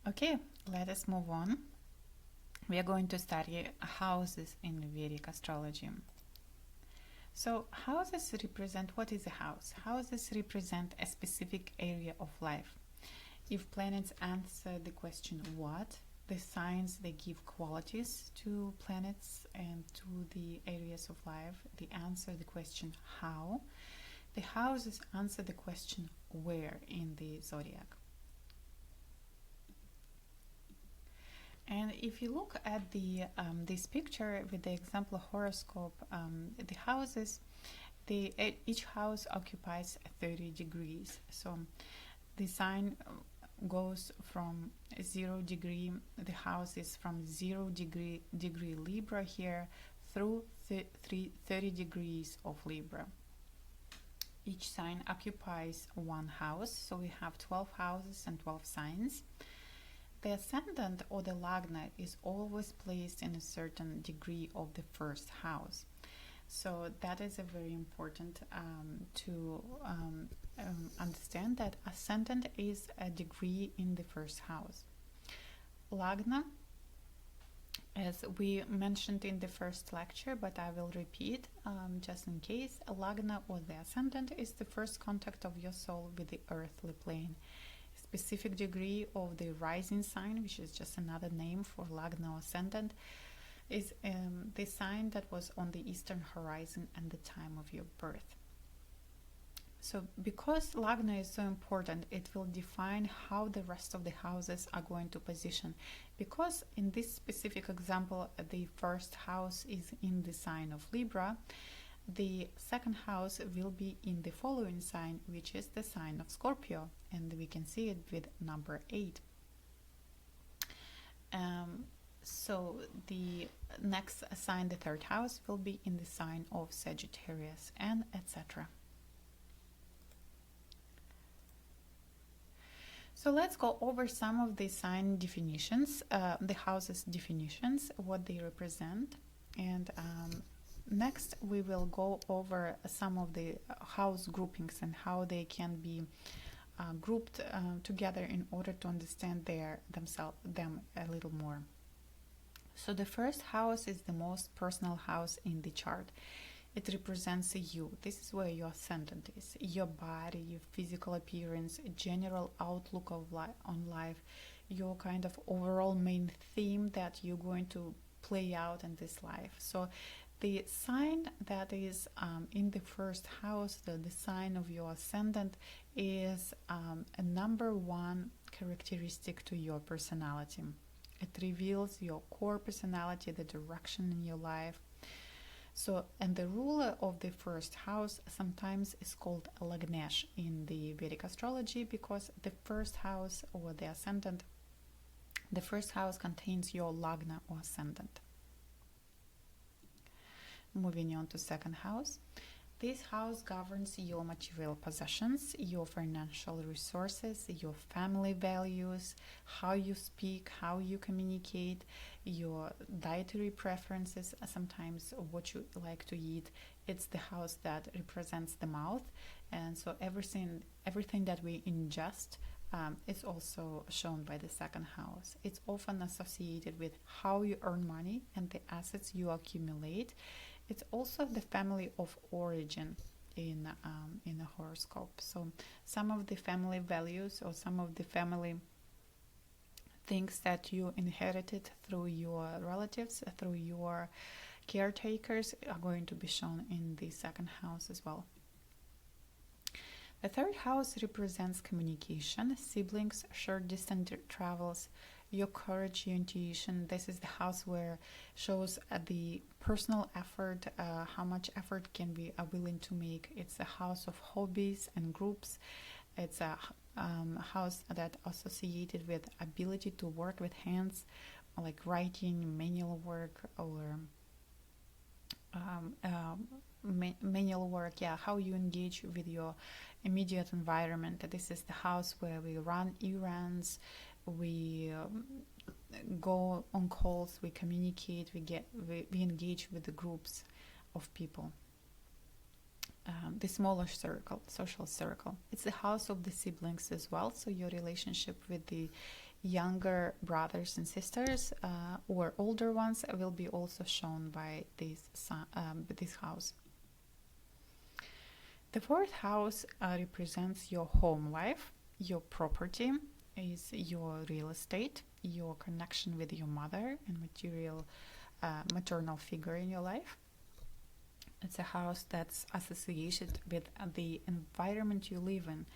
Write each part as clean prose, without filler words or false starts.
Okay, let us move on. We are going to study houses in Vedic astrology. So, houses represent what is a house? Houses represent a specific area of life. If planets answer the question what, the signs they give qualities to planets and to the areas of life, they answer the question how. The houses answer the question where in the zodiac. And if you look at this picture with the example horoscope, the houses, each house occupies 30 degrees. So the sign goes from 0 degree. The house is from 0 degree Libra here through 30 degrees of Libra. Each sign occupies one house, so we have 12 houses and 12 signs. The ascendant or the lagna is always placed in a certain degree of the first house. So that is a very important to understand that ascendant is a degree in the first house. Lagna, as we mentioned in the first lecture, but I will repeat just in case, a lagna or the ascendant is the first contact of your soul with the earthly plane. Specific degree of the rising sign, which is just another name for lagna or ascendant, is the sign that was on the eastern horizon at the time of your birth. So because lagna is so important, it will define how the rest of the houses are going to position. Because in this specific example, the first house is in the sign of Libra, the second house will be in the following sign, which is the sign of Scorpio, and we can see it with number 8. So the next sign, the third house, will be in the sign of Sagittarius, and etc. So let's go over some of the sign definitions, the houses definitions, what they represent, and next we will go over some of the house groupings and how they can be grouped together in order to understand them a little more. So the first house is the most personal house in the chart. It represents you. This is where your ascendant is. Your body, your physical appearance, general outlook of on life, your kind of overall main theme that you're going to play out in this life. So the sign that is in the first house, the sign of your ascendant, is a number one characteristic to your personality. It reveals your core personality, the direction in your life. So, and the ruler of the first house sometimes is called Lagnesh in the Vedic astrology, because the first house or the ascendant, the first house contains your Lagna or ascendant. Moving on to second house. This house governs your material possessions, your financial resources, your family values, how you speak, how you communicate, your dietary preferences, sometimes what you like to eat. It's the house that represents the mouth, and so everything that we ingest is also shown by the second house. It's often associated with how you earn money and the assets you accumulate. It's also the family of origin in a horoscope. So some of the family values or some of the family things that you inherited through your relatives, through your caretakers, are going to be shown in the second house as well. The third house represents communication, siblings, short distance travels, your courage, your intuition. This is the house where shows the personal effort, how much effort can we are willing to make. It's a house of hobbies and groups. It's a house that associated with ability to work with hands, like writing, manual work, or manual work. Yeah, how you engage with your immediate environment. This is the house where we run errands, we go on calls, we communicate, we engage with the groups of people. The smaller circle, social circle. It's the house of the siblings as well, so your relationship with the younger brothers and sisters or older ones will be also shown by this house. The fourth house represents your home life, your property, is your real estate, your connection with your mother and maternal figure in your life. It's a house that's associated with the environment you live in.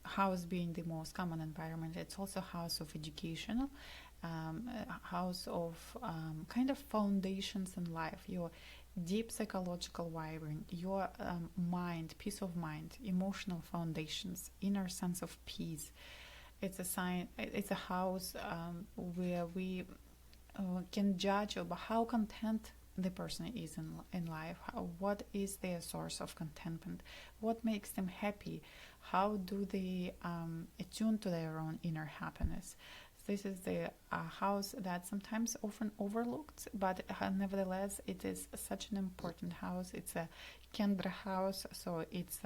House being the most common environment, it's also house of educational, house of kind of foundations in life, your deep psychological wiring, your mind, peace of mind, emotional foundations, inner sense of peace. It's a sign. It's a house where we can judge about how content the person is in life, what is their source of contentment, what makes them happy, how do they attune to their own inner happiness. This is the house that sometimes often overlooked, but nevertheless it is such an important house. It's a Kendra house, so it's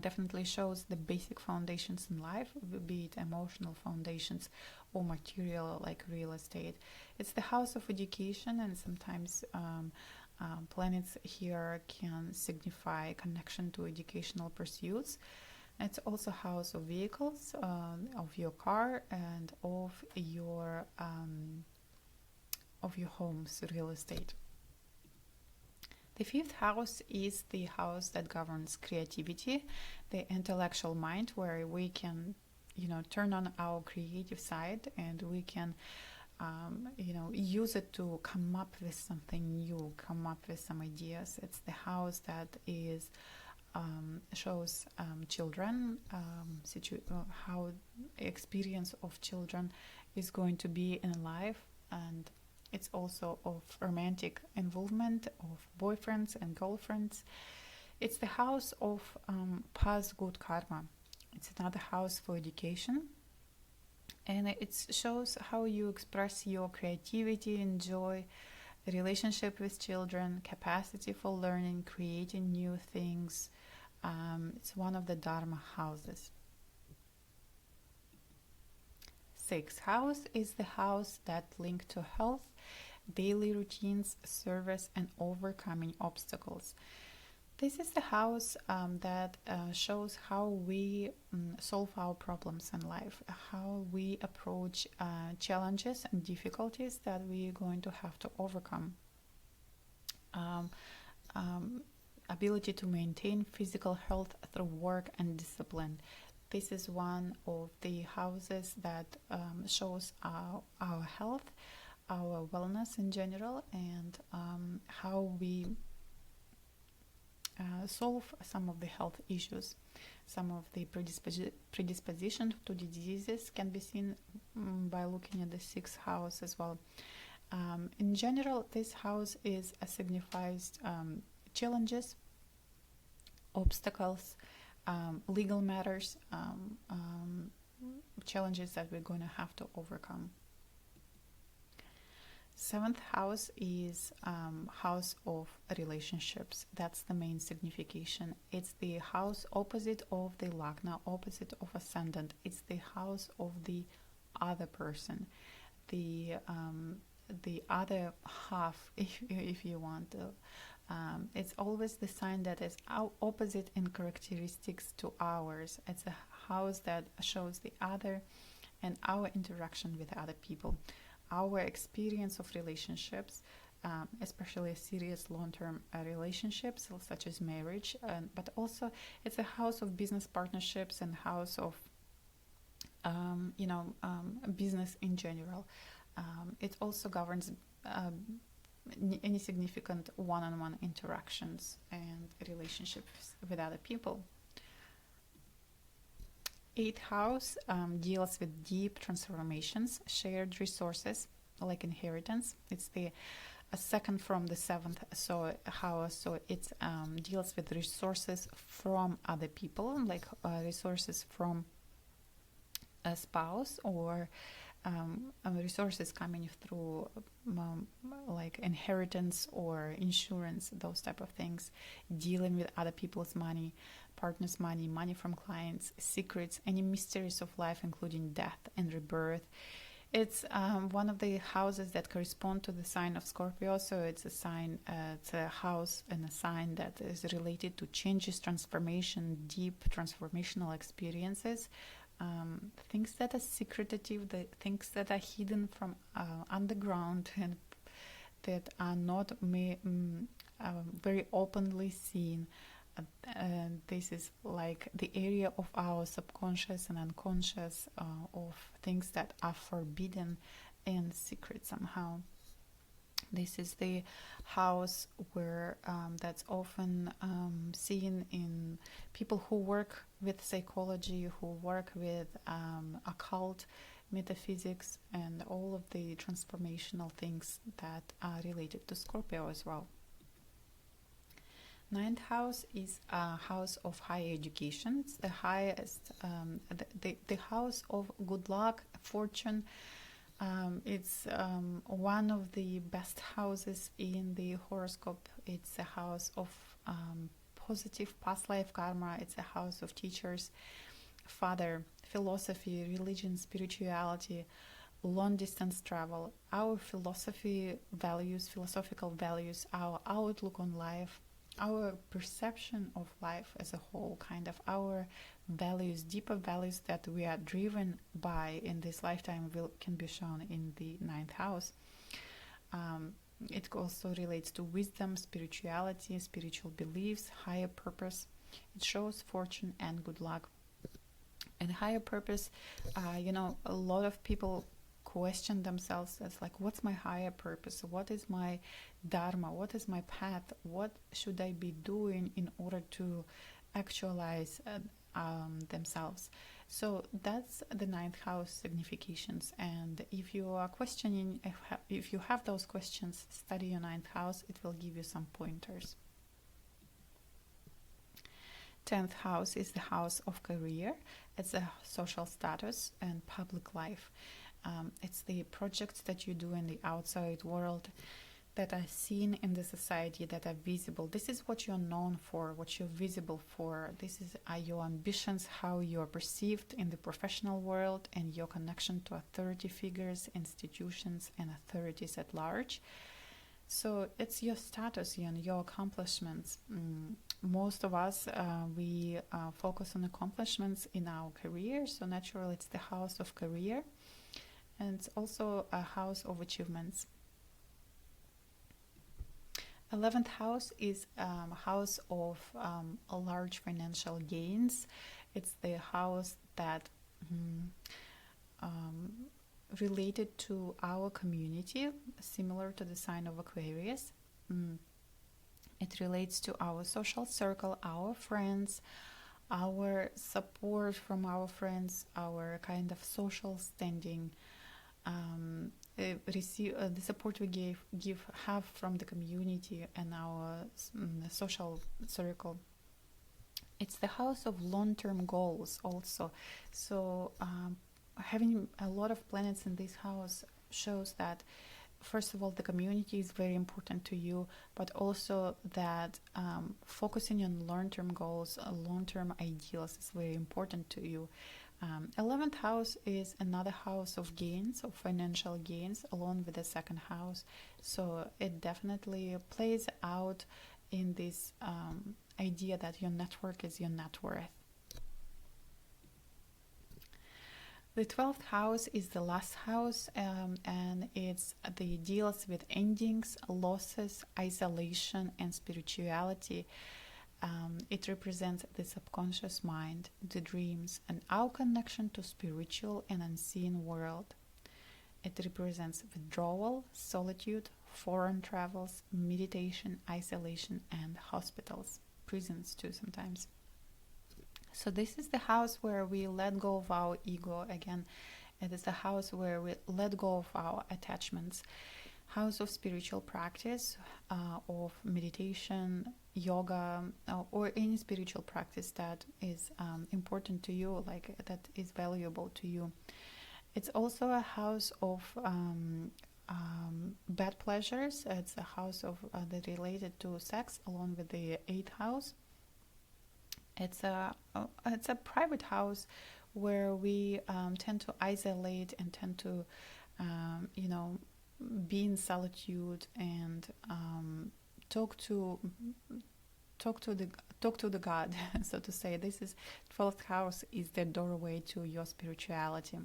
definitely shows the basic foundations in life, be it emotional foundations or material like real estate. It's the house of education, and sometimes planets here can signify connection to educational pursuits. It's also house of vehicles, of your car, and of your home's real estate. The fifth house is the house that governs creativity, the intellectual mind, where we can, turn on our creative side and we can, use it to come up with something new, come up with some ideas. It's the house that is shows children, how experience of children is going to be in life, and it's also of romantic involvement of boyfriends and girlfriends. It's the house of past good karma. It's another house for education, and it shows how you express your creativity and joy, relationship with children, capacity for learning, creating new things. It's one of the Dharma houses. Sixth house is the house that linked to health, daily routines, service, and overcoming obstacles. This is the house that shows how we solve our problems in life, how we approach challenges and difficulties that we're going to have to overcome. Ability to maintain physical health through work and discipline. This is one of the houses that shows our health, our wellness in general, and how we solve some of the health issues. Some of the predisposition to diseases can be seen by looking at the sixth house as well. In general, this house signifies challenges, obstacles, legal matters, challenges that we're going to have to overcome. Seventh house is house of relationships. That's the main signification. It's the house opposite of the Lagna, opposite of ascendant. It's the house of the other person, the other half, if you want to. It's always the sign that is opposite in characteristics to ours. It's a house that shows the other and our interaction with other people, our experience of relationships, especially serious long-term relationships such as marriage, but also it's a house of business partnerships and house of business in general. It also governs any significant one-on-one interactions and relationships with other people. Eighth house deals with deep transformations, shared resources like inheritance. It's the second from the seventh house, so it deals with resources from other people, like resources from a spouse or resources coming through like inheritance or insurance, those type of things, dealing with other people's money, partners' money, money from clients, secrets, any mysteries of life, including death and rebirth. It's one of the houses that correspond to the sign of Scorpio, so it's a sign, it's a house and a sign that is related to changes, transformation, deep transformational experiences, things that are secretive, the things that are hidden from underground and that are not very openly seen. This is like the area of our subconscious and unconscious, of things that are forbidden and secret somehow. This is the house where that's often seen in people who work with psychology, who work with occult metaphysics, and all of the transformational things that are related to Scorpio as well. Ninth house is a house of higher education. It's the highest, the house of good luck, fortune. It's one of the best houses in the horoscope. It's a house of positive past life karma. It's a house of teachers, father, philosophy, religion, spirituality, long distance travel, our philosophical values, our outlook on life, our perception of life as a whole, kind of our values, deeper values that we are driven by in this lifetime can be shown in the ninth house. It also relates to wisdom, spirituality, spiritual beliefs, higher purpose. It shows fortune and good luck. And higher purpose, a lot of people question themselves as like, what's my higher purpose? What is my dharma? What is my path? What should I be doing in order to actualize themselves? So that's the ninth house significations. And if you are questioning, if you have those questions, study your ninth house. It will give you some pointers. 10th house is the house of career. It's a social status and public life. It's the projects that you do in the outside world that are seen in the society, that are visible. This is what you're known for, what you're visible for. This is your ambitions, how you're perceived in the professional world, and your connection to authority figures, institutions, and authorities at large. So it's your status and your accomplishments. Most of us, we focus on accomplishments in our career, so naturally it's the house of career. And it's also a house of achievements. 11th house is a house of large financial gains. It's the house that related to our community, similar to the sign of Aquarius. It relates to our social circle, our friends, our support from our friends, our kind of social standing, the support we have from the community and our social circle. It's the house of long-term goals also. So having a lot of planets in this house shows that, first of all, the community is very important to you, but also that focusing on long-term goals, long-term ideals is very important to you. 11th house is another house of gains, of financial gains, along with the second house. So it definitely plays out in this idea that your network is your net worth. The 12th house is the last house, and the deals with endings, losses, isolation, and spirituality. It represents the subconscious mind, the dreams, and our connection to spiritual and unseen world. It represents withdrawal, solitude, foreign travels, meditation, isolation, and hospitals, prisons too sometimes. So this is the house where we let go of our ego again. It is the house where we let go of our attachments. House of spiritual practice, of meditation, yoga, or any spiritual practice that is important to you, like that is valuable to you. It's also a house of bad pleasures. It's a house of that related to sex, along with the eighth house. It's a private house where we tend to isolate and tend to you know, be in solitude and talk to talk to the talk to the God, so to say. This is 12th house is the doorway to your spirituality.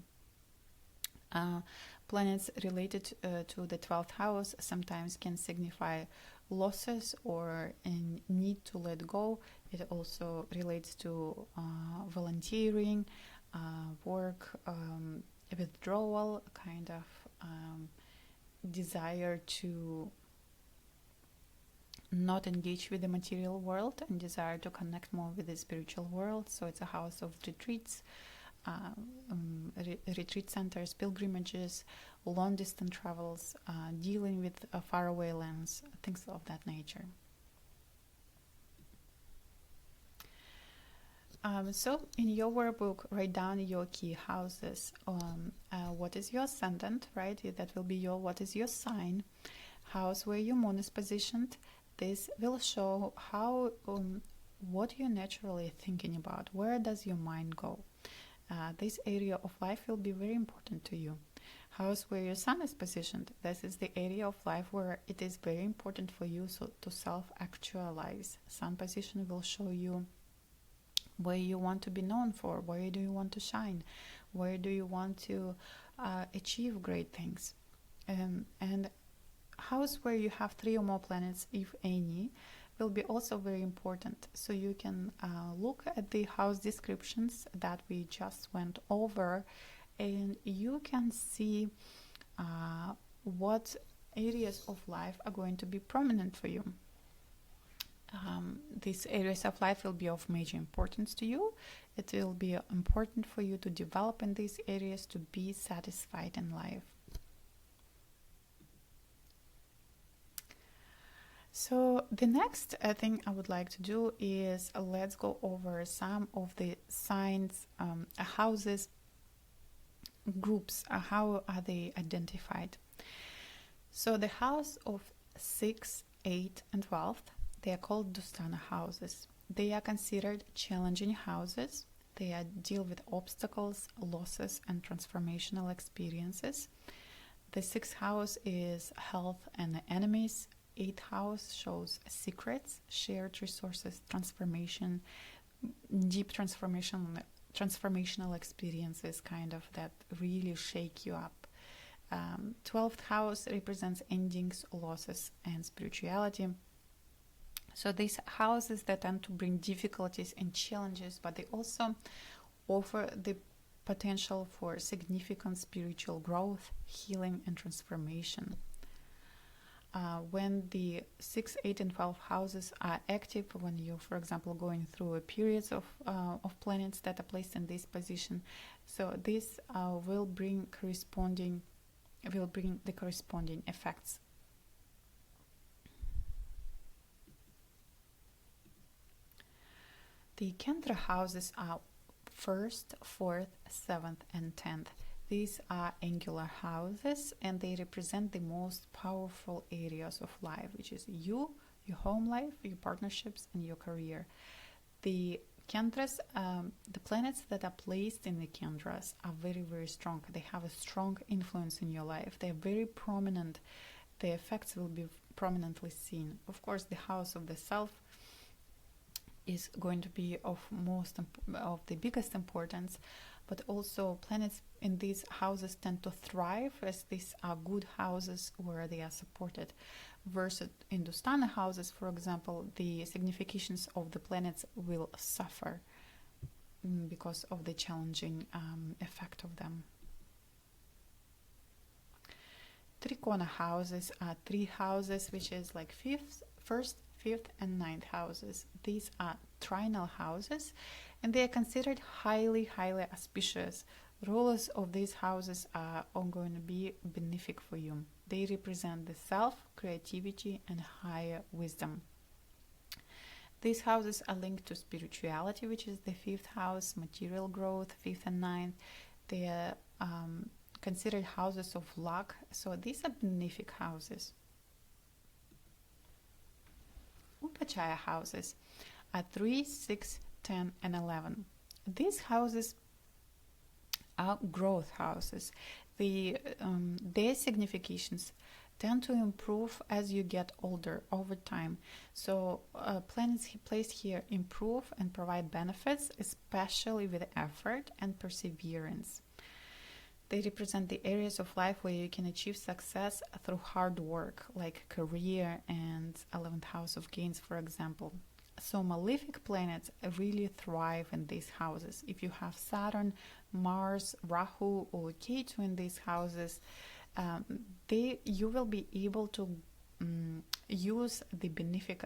Uh, Planets related to the 12th house sometimes can signify losses or a need to let go. It also relates to volunteering, work, withdrawal, kind of desire to not engage with the material world and desire to connect more with the spiritual world. So it's a house of retreats, retreat centers, pilgrimages, long distance travels, dealing with faraway lands, things of that nature. So in your workbook, write down your key houses. What is your ascendant, right? That will be your, what is your sign, house where your moon is positioned. This will show how, what you're naturally thinking about. Where does your mind go? This area of life will be very important to you. House where your sun is positioned. This is the area of life where it is very important for you to self-actualize. Sun position will show you where you want to be known for, where do you want to shine, where do you want to achieve great things. And house where you have 3 or more planets, if any, will be also very important. So you can look at the house descriptions that we just went over, and you can see what areas of life are going to be prominent for you. These areas of life will be of major importance to you. It will be important for you to develop in these areas to be satisfied in life. So the next thing I would like to do is let's go over some of the signs, houses, groups. How are they identified? So the house of 6, 8, and 12th, they are called Dustana houses. They are considered challenging houses. They deal with obstacles, losses, and transformational experiences. The 6th house is health and enemies. 8th house shows secrets, shared resources, transformation, deep transformational experiences, kind of that really shake you up. 12th house represents endings, losses, and spirituality. So these houses that tend to bring difficulties and challenges, but they also offer the potential for significant spiritual growth, healing, and transformation. When the 6, 8, and 12 houses are active, when you're, for example, going through a periods of planets that are placed in this position, so this will bring the corresponding effects. The Kendra houses are 1st, 4th, 7th, and 10th. These are angular houses, and they represent the most powerful areas of life, which is you, your home life, your partnerships, and your career. The Kendras, the planets that are placed in the Kendras are very, very strong. They have a strong influence in your life. They're very prominent. The effects will be prominently seen. Of course, the house of the self is going to be of the biggest importance, but also planets in these houses tend to thrive, as these are good houses where they are supported, versus in Dustana houses, for example, the significations of the planets will suffer because of the challenging effect of them. Trikona houses are 3 houses, which is like 1st, 5th, and 9th houses. These are trinal houses, and they are considered highly, highly auspicious. Rulers of these houses are going to be benefic for you. They represent the self, creativity, and higher wisdom. These houses are linked to spirituality, which is the 5th house, material growth, 5th and 9th. They are considered houses of luck. So these are benefic houses. Upachaya houses are 3, 6, 10, and 11. These houses are growth houses. Their significations tend to improve as you get older over time. So planets placed here improve and provide benefits, especially with effort and perseverance. They represent the areas of life where you can achieve success through hard work, like career and 11th house of gains, for example. So malefic planets really thrive in these houses. If you have Saturn, Mars, Rahu, or Ketu in these houses, you will be able to use the benefic,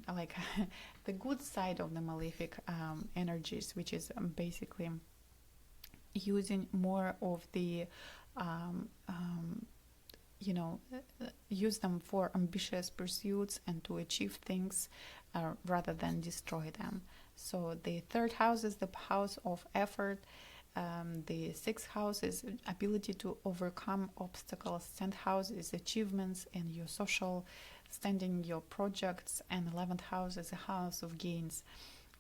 like the good side of the malefic energies, which is basically using more of the use them for ambitious pursuits and to achieve things rather than destroy them. So the third house is the house of effort. The sixth house is ability to overcome obstacles. 10th house is achievements and your social standing, your projects, and 11th house is a house of gains.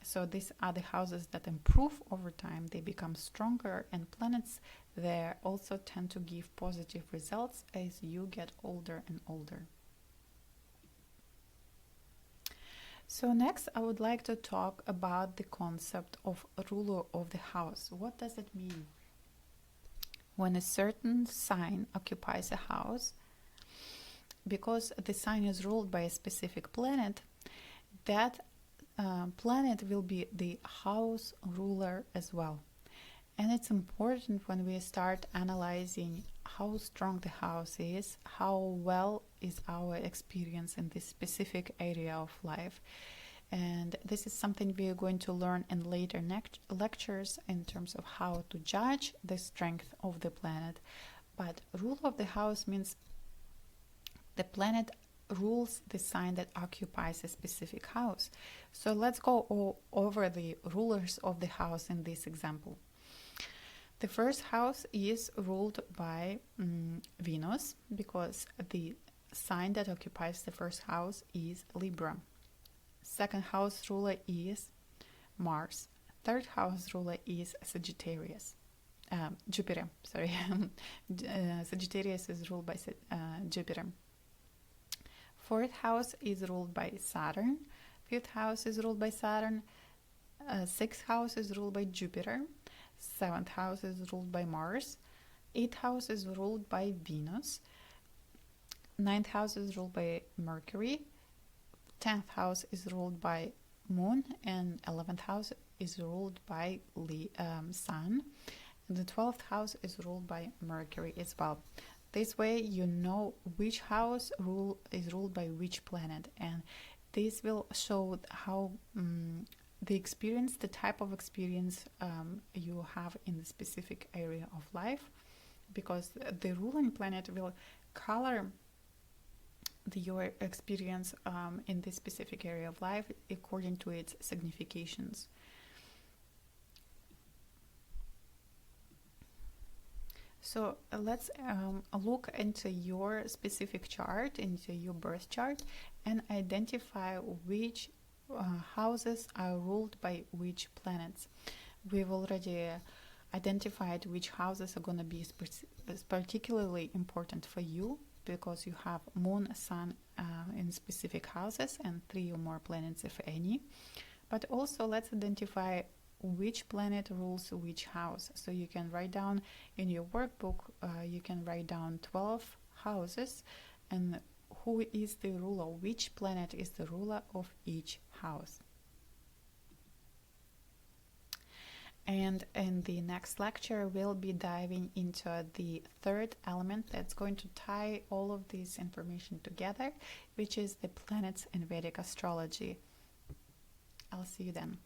So these are the houses that improve over time. They become stronger, and planets there also tend to give positive results as you get older and older. So next, I would like to talk about the concept of ruler of the house. What does it mean? When a certain sign occupies a house, because the sign is ruled by a specific planet, that planet will be the house ruler as well. And it's important when we start analyzing how strong the house is, how well is our experience in this specific area of life. And this is something we are going to learn in later lectures in terms of how to judge the strength of the planet. But rule of the house means the planet rules the sign that occupies a specific house. So let's go over the rulers of the house in this example. The first house is ruled by Venus, because the sign that occupies the first house is Libra. Second house ruler is Mars. Third house ruler is Sagittarius. Jupiter, sorry. Sagittarius is ruled by Jupiter. Fourth house is ruled by Saturn. Fifth house is ruled by Saturn. Sixth house is ruled by Jupiter. Seventh house is ruled by Mars. Eighth house is ruled by Venus. Ninth house is ruled by Mercury. 10th house is ruled by Moon, and 11th house is ruled by Sun. And the 12th house is ruled by Mercury as well. This way you know which house is ruled by which planet, and this will show how the type of experience you have in the specific area of life, because the ruling planet will color your experience in this specific area of life according to its significations. So let's look into your specific chart, into your birth chart, and identify which houses are ruled by which planets. We've already identified which houses are going to be particularly important for you, because you have Moon, Sun in specific houses, and 3 or more planets if any. But also let's identify which planet rules which house. So you can write down in your workbook, you can write down 12 houses and who is the ruler, which planet is the ruler of each house. And in the next lecture, we'll be diving into the third element that's going to tie all of this information together, which is the planets in Vedic astrology. I'll see you then.